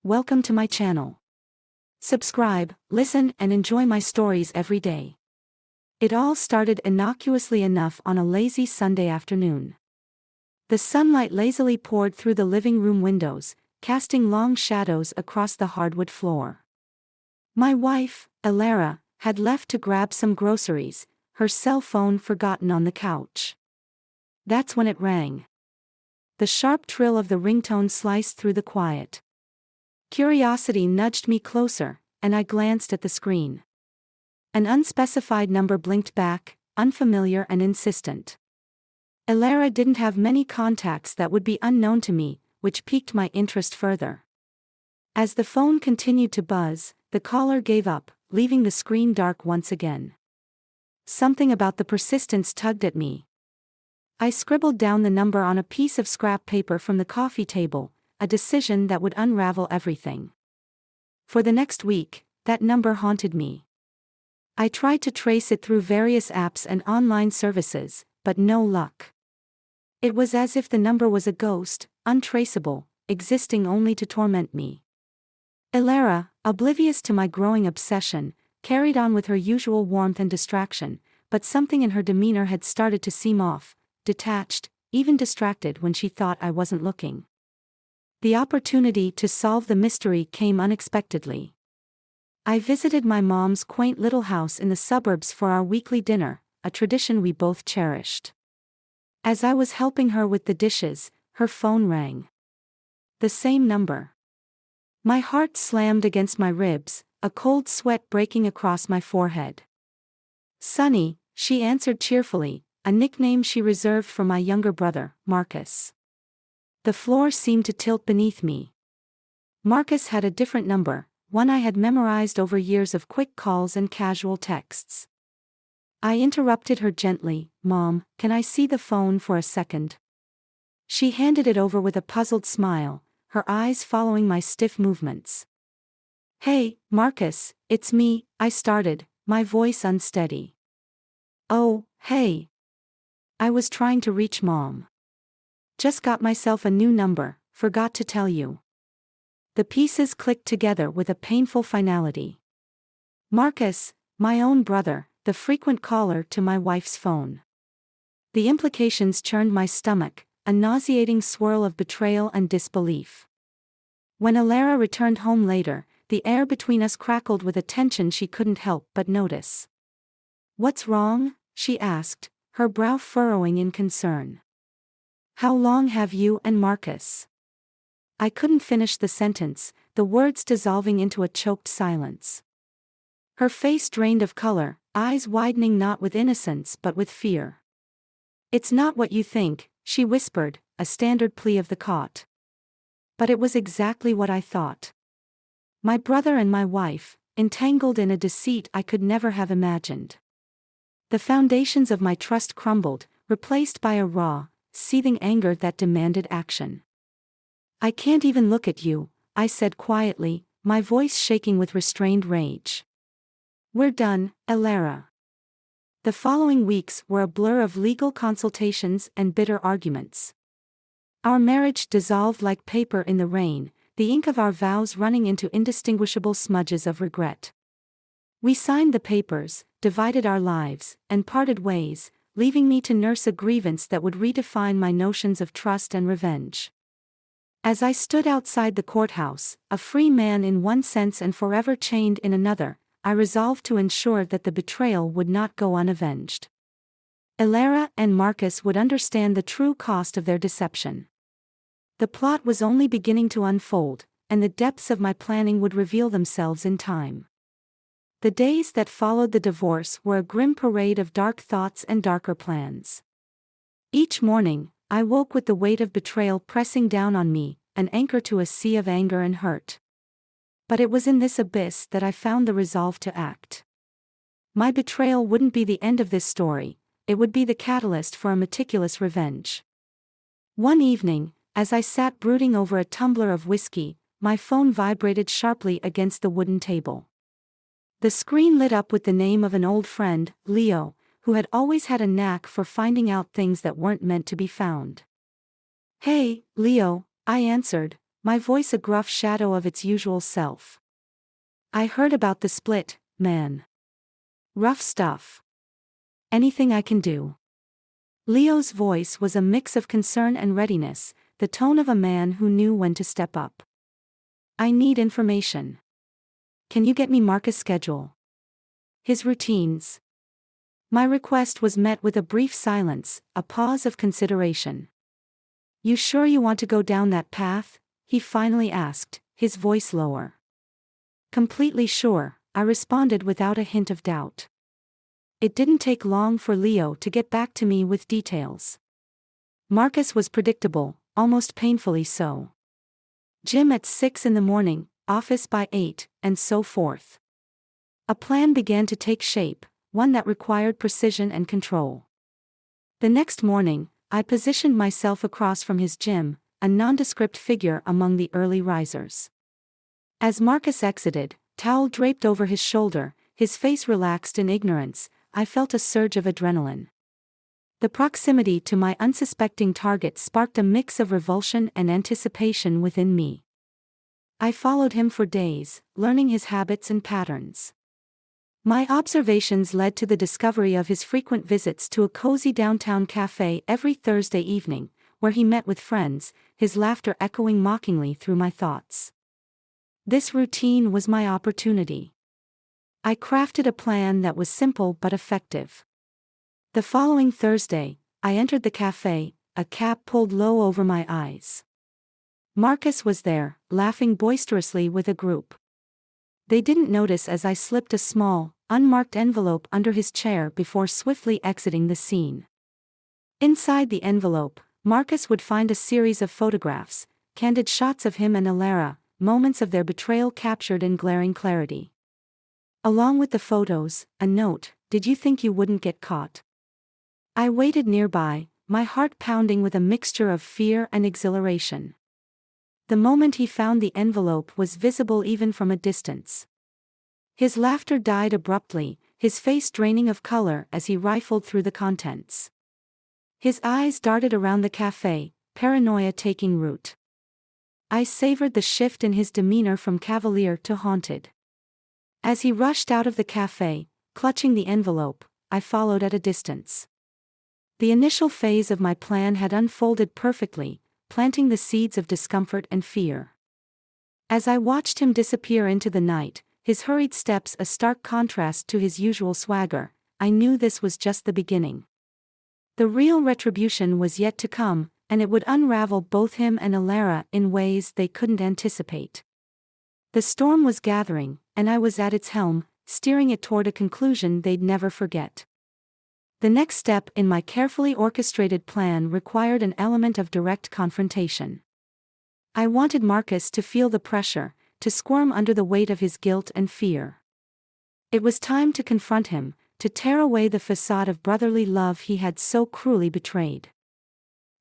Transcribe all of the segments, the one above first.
welcome to my channel. Subscribe, listen, and enjoy my stories every day. It all started innocuously enough on a lazy Sunday afternoon. The sunlight lazily poured through the living room windows, casting long shadows across the hardwood floor. My wife, Elara, had left to grab some groceries, her cell phone forgotten on the couch. That's when it rang. The sharp trill of the ringtone sliced through the quiet. Curiosity nudged me closer, and I glanced at the screen. An unspecified number blinked back, unfamiliar and insistent. Elara didn't have many contacts that would be unknown to me, which piqued my interest further. As the phone continued to buzz, the caller gave up, leaving the screen dark once again. Something about the persistence tugged at me. I scribbled down the number on a piece of scrap paper from the coffee table, a decision that would unravel everything. For the next week, that number haunted me. I tried to trace it through various apps and online services, but no luck. It was as if the number was a ghost, untraceable, existing only to torment me. Elara, oblivious to my growing obsession, carried on with her usual warmth and distraction, but something in her demeanor had started to seem off, detached, even distracted when she thought I wasn't looking. The opportunity to solve the mystery came unexpectedly. I visited my mom's quaint little house in the suburbs for our weekly dinner, a tradition we both cherished. As I was helping her with the dishes, her phone rang. The same number. My heart slammed against my ribs, a cold sweat breaking across my forehead. Sonny, she answered cheerfully, a nickname she reserved for my younger brother, Marcus. The floor seemed to tilt beneath me. Marcus had a different number, one I had memorized over years of quick calls and casual texts. I interrupted her gently, "Mom, can I see the phone for a second?" She handed it over with a puzzled smile, her eyes following my stiff movements. "Hey, Marcus, it's me," I started, my voice unsteady. "Oh, hey. I was trying to reach Mom. Just got myself a new number, forgot to tell you." The pieces clicked together with a painful finality. Marcus, my own brother, the frequent caller to my wife's phone. The implications churned my stomach, a nauseating swirl of betrayal and disbelief. When Elara returned home later, the air between us crackled with a tension she couldn't help but notice. "What's wrong?" she asked, her brow furrowing in concern. "How long have you and Marcus?" I couldn't finish the sentence, the words dissolving into a choked silence. Her face drained of color, eyes widening not with innocence but with fear. "It's not what you think," she whispered, a standard plea of the caught. But it was exactly what I thought. My brother and my wife, entangled in a deceit I could never have imagined. The foundations of my trust crumbled, replaced by a raw, seething anger that demanded action. "I can't even look at you," I said quietly, my voice shaking with restrained rage. "We're done, Elara." The following weeks were a blur of legal consultations and bitter arguments. Our marriage dissolved like paper in the rain, the ink of our vows running into indistinguishable smudges of regret. We signed the papers, divided our lives, and parted ways, leaving me to nurse a grievance that would redefine my notions of trust and revenge. As I stood outside the courthouse, a free man in one sense and forever chained in another, I resolved to ensure that the betrayal would not go unavenged. Elara and Marcus would understand the true cost of their deception. The plot was only beginning to unfold, and the depths of my planning would reveal themselves in time. The days that followed the divorce were a grim parade of dark thoughts and darker plans. Each morning, I woke with the weight of betrayal pressing down on me, an anchor to a sea of anger and hurt. But it was in this abyss that I found the resolve to act. My betrayal wouldn't be the end of this story, it would be the catalyst for a meticulous revenge. One evening, as I sat brooding over a tumbler of whiskey, my phone vibrated sharply against the wooden table. The screen lit up with the name of an old friend, Leo, who had always had a knack for finding out things that weren't meant to be found. "Hey, Leo," I answered, my voice a gruff shadow of its usual self. "I heard about the split, man. Rough stuff. Anything I can do?" Leo's voice was a mix of concern and readiness, the tone of a man who knew when to step up. "I need information. Can you get me Marcus' schedule? His routines?" My request was met with a brief silence, a pause of consideration. "You sure you want to go down that path?" he finally asked, his voice lower. "Completely sure," I responded without a hint of doubt. It didn't take long for Leo to get back to me with details. Marcus was predictable, almost painfully so. Gym at 6 in the morning, office by 8, and so forth. A plan began to take shape, one that required precision and control. The next morning, I positioned myself across from his gym, a nondescript figure among the early risers. As Marcus exited, towel draped over his shoulder, his face relaxed in ignorance, I felt a surge of adrenaline. The proximity to my unsuspecting target sparked a mix of revulsion and anticipation within me. I followed him for days, learning his habits and patterns. My observations led to the discovery of his frequent visits to a cozy downtown cafe every Thursday evening, where he met with friends, his laughter echoing mockingly through my thoughts. This routine was my opportunity. I crafted a plan that was simple but effective. The following Thursday, I entered the cafe, a cap pulled low over my eyes. Marcus was there, laughing boisterously with a group. They didn't notice as I slipped a small, unmarked envelope under his chair before swiftly exiting the scene. Inside the envelope, Marcus would find a series of photographs, candid shots of him and Alara, moments of their betrayal captured in glaring clarity. Along with the photos, a note: "Did you think you wouldn't get caught?" I waited nearby, my heart pounding with a mixture of fear and exhilaration. The moment he found the envelope was visible even from a distance. His laughter died abruptly, his face draining of color as he rifled through the contents. His eyes darted around the cafe, paranoia taking root. I savored the shift in his demeanor from cavalier to haunted. As he rushed out of the cafe, clutching the envelope, I followed at a distance. The initial phase of my plan had unfolded perfectly, planting the seeds of discomfort and fear. As I watched him disappear into the night, his hurried steps a stark contrast to his usual swagger, I knew this was just the beginning. The real retribution was yet to come, and it would unravel both him and Alara in ways they couldn't anticipate. The storm was gathering, and I was at its helm, steering it toward a conclusion they'd never forget. The next step in my carefully orchestrated plan required an element of direct confrontation. I wanted Marcus to feel the pressure, to squirm under the weight of his guilt and fear. It was time to confront him, to tear away the facade of brotherly love he had so cruelly betrayed.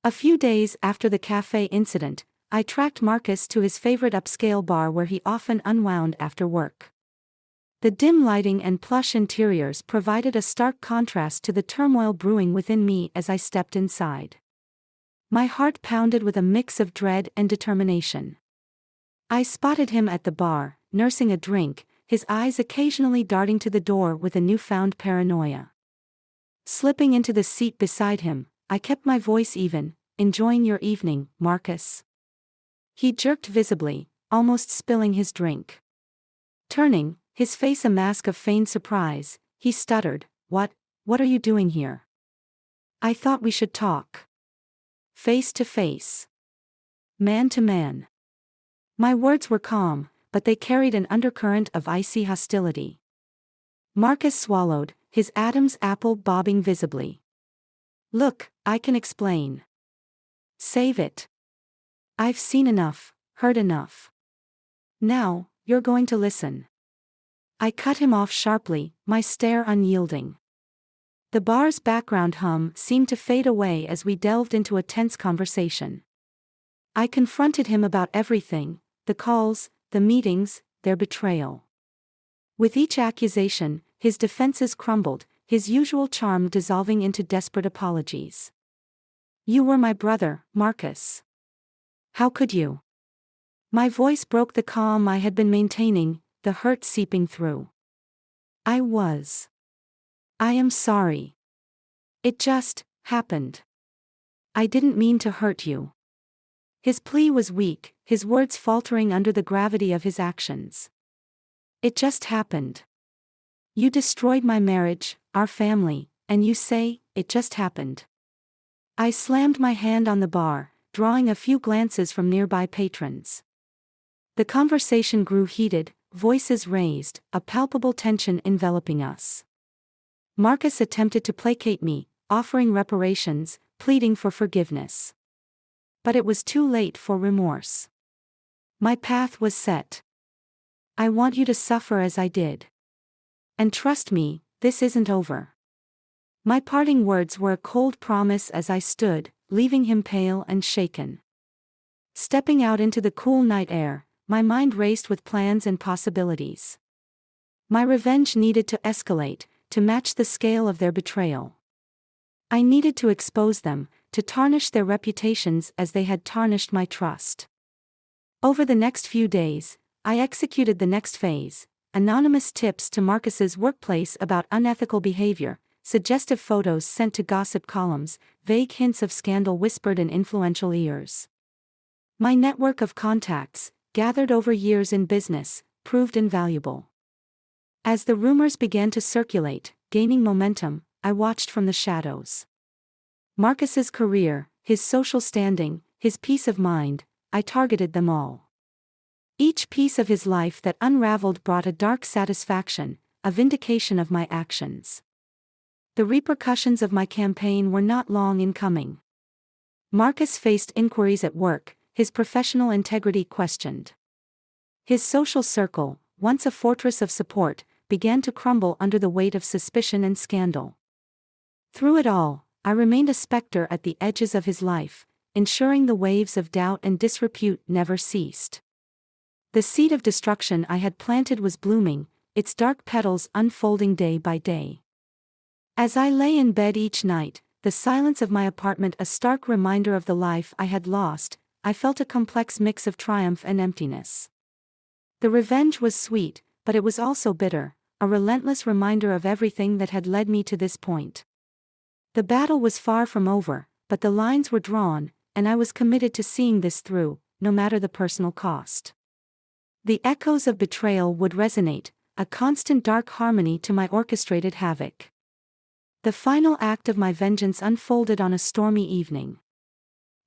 A few days after the cafe incident, I tracked Marcus to his favorite upscale bar where he often unwound after work. The dim lighting and plush interiors provided a stark contrast to the turmoil brewing within me as I stepped inside. My heart pounded with a mix of dread and determination. I spotted him at the bar, nursing a drink, his eyes occasionally darting to the door with a newfound paranoia. Slipping into the seat beside him, I kept my voice even. "Enjoying your evening, Marcus?" He jerked visibly, almost spilling his drink. Turning, his face a mask of feigned surprise, he stuttered, What are you doing here?" "I thought we should talk. Face to face. Man to man." My words were calm, but they carried an undercurrent of icy hostility. Marcus swallowed, his Adam's apple bobbing visibly. "Look, I can explain." "Save it. I've seen enough, heard enough. Now, you're going to listen." I cut him off sharply, my stare unyielding. The bar's background hum seemed to fade away as we delved into a tense conversation. I confronted him about everything: the calls, the meetings, their betrayal. With each accusation, his defenses crumbled, his usual charm dissolving into desperate apologies. "You were my brother, Marcus. How could you?" My voice broke the calm I had been maintaining, the hurt seeping through. I am sorry. It just happened. I didn't mean to hurt you. His plea was weak, his words faltering under the gravity of his actions. It just happened. You destroyed my marriage, our family, and you say, it just happened. I slammed my hand on the bar, drawing a few glances from nearby patrons. The conversation grew heated, voices raised, a palpable tension enveloping us. Marcus attempted to placate me, offering reparations, pleading for forgiveness. But it was too late for remorse. My path was set. I want you to suffer as I did. And trust me, this isn't over. My parting words were a cold promise as I stood, leaving him pale and shaken. Stepping out into the cool night air, my mind raced with plans and possibilities. My revenge needed to escalate, to match the scale of their betrayal. I needed to expose them, to tarnish their reputations as they had tarnished my trust. Over the next few days, I executed the next phase: anonymous tips to Marcus's workplace about unethical behavior, suggestive photos sent to gossip columns, vague hints of scandal whispered in influential ears. My network of contacts, gathered over years in business, proved invaluable. As the rumors began to circulate, gaining momentum, I watched from the shadows. Marcus's career, his social standing, his peace of mind, I targeted them all. Each piece of his life that unraveled brought a dark satisfaction, a vindication of my actions. The repercussions of my campaign were not long in coming. Marcus faced inquiries at work, his professional integrity questioned. His social circle, once a fortress of support, began to crumble under the weight of suspicion and scandal. Through it all, I remained a specter at the edges of his life, ensuring the waves of doubt and disrepute never ceased. The seed of destruction I had planted was blooming, its dark petals unfolding day by day. As I lay in bed each night, the silence of my apartment a stark reminder of the life I had lost, I felt a complex mix of triumph and emptiness. The revenge was sweet, but it was also bitter, a relentless reminder of everything that had led me to this point. The battle was far from over, but the lines were drawn, and I was committed to seeing this through, no matter the personal cost. The echoes of betrayal would resonate, a constant dark harmony to my orchestrated havoc. The final act of my vengeance unfolded on a stormy evening.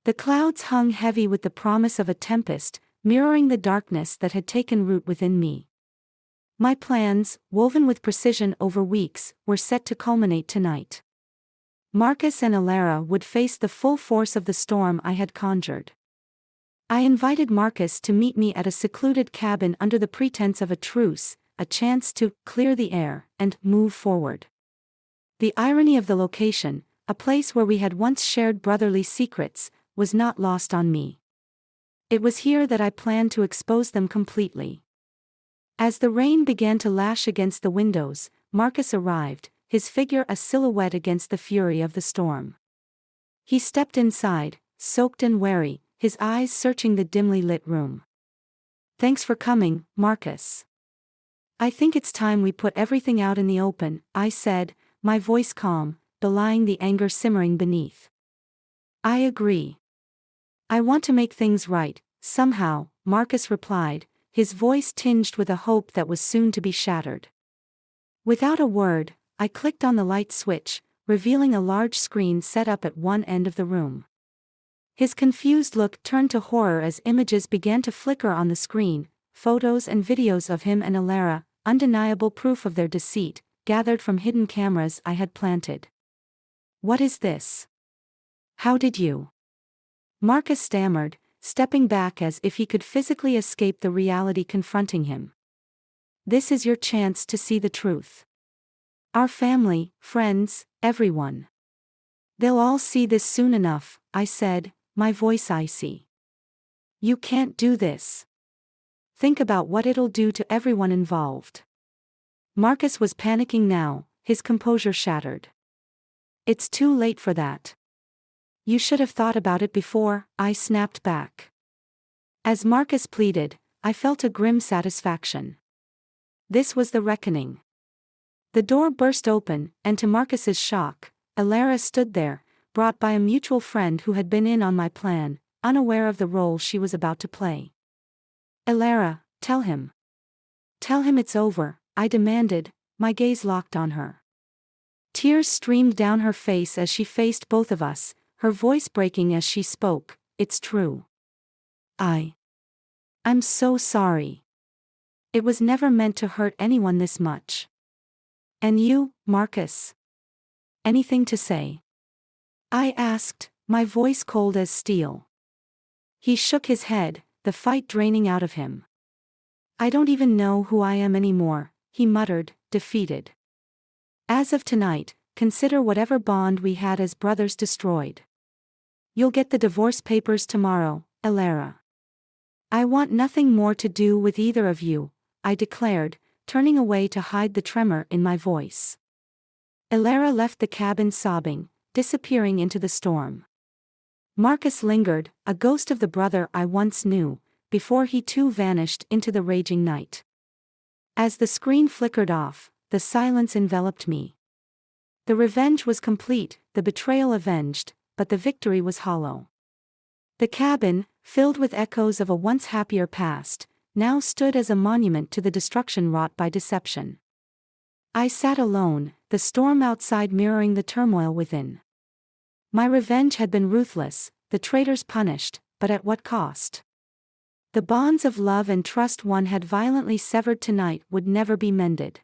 The clouds hung heavy with the promise of a tempest, mirroring the darkness that had taken root within me. My plans, woven with precision over weeks, were set to culminate tonight. Marcus and Alara would face the full force of the storm I had conjured. I invited Marcus to meet me at a secluded cabin under the pretense of a truce, a chance to clear the air and move forward. The irony of the location, a place where we had once shared brotherly secrets, was not lost on me. It was here that I planned to expose them completely. As the rain began to lash against the windows, Marcus arrived, his figure a silhouette against the fury of the storm. He stepped inside, soaked and wary, his eyes searching the dimly lit room. "Thanks for coming, Marcus. I think it's time we put everything out in the open," I said, my voice calm, belying the anger simmering beneath. "I agree. I want to make things right, somehow," Marcus replied, his voice tinged with a hope that was soon to be shattered. Without a word, I clicked on the light switch, revealing a large screen set up at one end of the room. His confused look turned to horror as images began to flicker on the screen, photos and videos of him and Alara, undeniable proof of their deceit, gathered from hidden cameras I had planted. "What is this? How did you?" Marcus stammered, stepping back as if he could physically escape the reality confronting him. "This is your chance to see the truth. Our family, friends, everyone. They'll all see this soon enough," I said, my voice icy. "You can't do this. Think about what it'll do to everyone involved." Marcus was panicking now, his composure shattered. "It's too late for that. You should have thought about it before," I snapped back. As Marcus pleaded, I felt a grim satisfaction. This was the reckoning. The door burst open, and to Marcus's shock, Elara stood there, brought by a mutual friend who had been in on my plan, unaware of the role she was about to play. Elara, tell him. Tell him it's over, I demanded, my gaze locked on her. Tears streamed down her face as she faced both of us, her voice breaking as she spoke. It's true. I'm so sorry. It was never meant to hurt anyone this much. And you, Marcus? Anything to say? I asked, my voice cold as steel. He shook his head, the fight draining out of him. I don't even know who I am anymore, he muttered, defeated. As of tonight, consider whatever bond we had as brothers destroyed. You'll get the divorce papers tomorrow, Elara. I want nothing more to do with either of you, I declared, turning away to hide the tremor in my voice. Elara left the cabin sobbing, disappearing into the storm. Marcus lingered, a ghost of the brother I once knew, before he too vanished into the raging night. As the screen flickered off, the silence enveloped me. The revenge was complete, the betrayal avenged, but the victory was hollow. The cabin, filled with echoes of a once happier past, now stood as a monument to the destruction wrought by deception. I sat alone, the storm outside mirroring the turmoil within. My revenge had been ruthless, the traitors punished, but at what cost? The bonds of love and trust one had violently severed tonight would never be mended.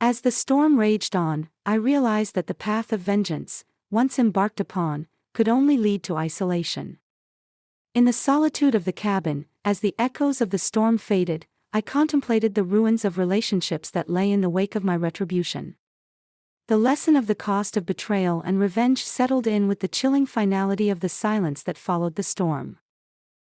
As the storm raged on, I realized that the path of vengeance, once embarked upon, could only lead to isolation. In the solitude of the cabin, as the echoes of the storm faded, I contemplated the ruins of relationships that lay in the wake of my retribution. The lesson of the cost of betrayal and revenge settled in with the chilling finality of the silence that followed the storm.